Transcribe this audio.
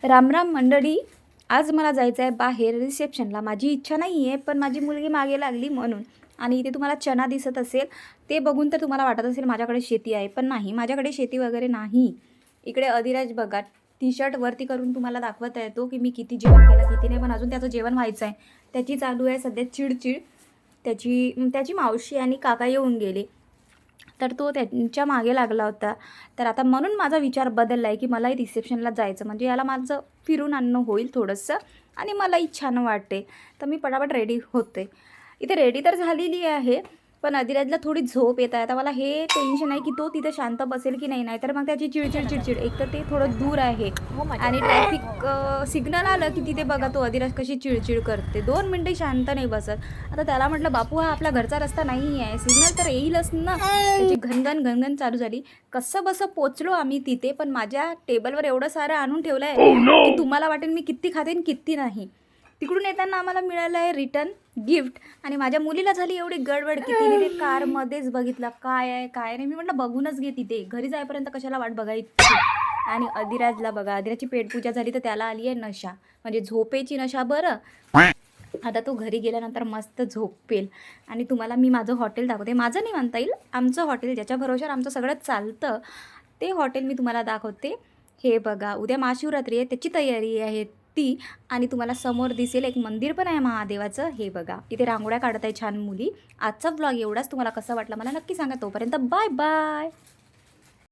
राम राम मंडळी. आज मला जायचं आहे बाहेर रिसेप्शनला. माझी इच्छा नाही आहे, पण माझी मुलगी मागे लागली म्हणून. आणि इथे तुम्हाला चना दिसत असेल, ते बघून तर तुम्हाला वाटत असेल माझ्याकडे शेती आहे, पण नाही, माझ्याकडे शेती वगैरे नाही. इकडे अधिराज बघा, टी शर्ट वरती करून तुम्हाला दाखवता येतो की मी किती जेवण केलं किती नाही, पण अजून त्याचं जेवण व्हायचं आहे. त्याची चालू आहे सध्या चिडचिड. त्याची त्याची मावशी आणि काका येऊन गेले, तर तो त्यांच्या मागे लागला होता. तर आता म्हणून माझा विचार बदलला आहे की मलाही रिसेप्शनला जायचं, म्हणजे याला माझं फिरून आणणं होईल थोडंसं आणि मलाही छान वाटते. तर मी पटापट रेडी होते. इथे रेडी तर झालेली आहे, पण अधिराजला थोडी झोप येत आहे. आता मला हे टेन्शन आहे की तो तिथे शांत बसेल की नाही, नाहीतर मग त्याची चिडचिड चिडचिड. एक तर ते थोडं दूर आहे आणि ट्रॅफिक सिग्नल आलं की तिथे बघा तो अधिराज कशी चिडचिड करते, 2 मिनटं शांत नाही बसत. आता त्याला म्हटलं बापू हा आपला घरचा रस्ता नाही आहे, सिग्नल तर येईलच ना. त्याची घनघन घनघन चालू झाली. कसं बसं पोचलो आम्ही तिथे, पण माझ्या टेबलवर एवढं सारं आणून ठेवलं आहे की तुम्हाला वाटेल मी किती खाते आणि किती नाही. तिकडून येताना आम्हाला मिळालं आहे रिटर्न गिफ्ट, आणि माझ्या मुलीला झाली एवढी गडबड की तिने ते कारमध्येच बघितलं काय आहे काय नाही. मी म्हटलं बघूनच घे, तिथे घरी जाईपर्यंत कशाला वाट बघायची. आणि अधिराजला बघा, अधिराजची पेटपूजा झाली तर त्याला आली आहे नशा, म्हणजे झोपेची नशा. बरं, आता तो घरी गेल्यानंतर मस्त झोपेल. आणि तुम्हाला मी माझं हॉटेल दाखवते. माझं नाही म्हणता येईल, आमचं हॉटेल ज्याच्या भरोश्यावर आमचं सगळं चालतं, ते हॉटेल मी तुम्हाला दाखवते. हे बघा, उद्या महाशिवरात्री आहे, त्याची तयारी आहे ती. आणि तुम्हाला समोर दिसेल एक मंदिर पण आहे महादेवाचं. हे बघा, इथे रांगोळ्या काढत आहे छान मुली. आजचा व्लॉग एवढाच. तुम्हाला कसं वाटलं मला नक्की सांगा. तोपर्यंत बाय बाय.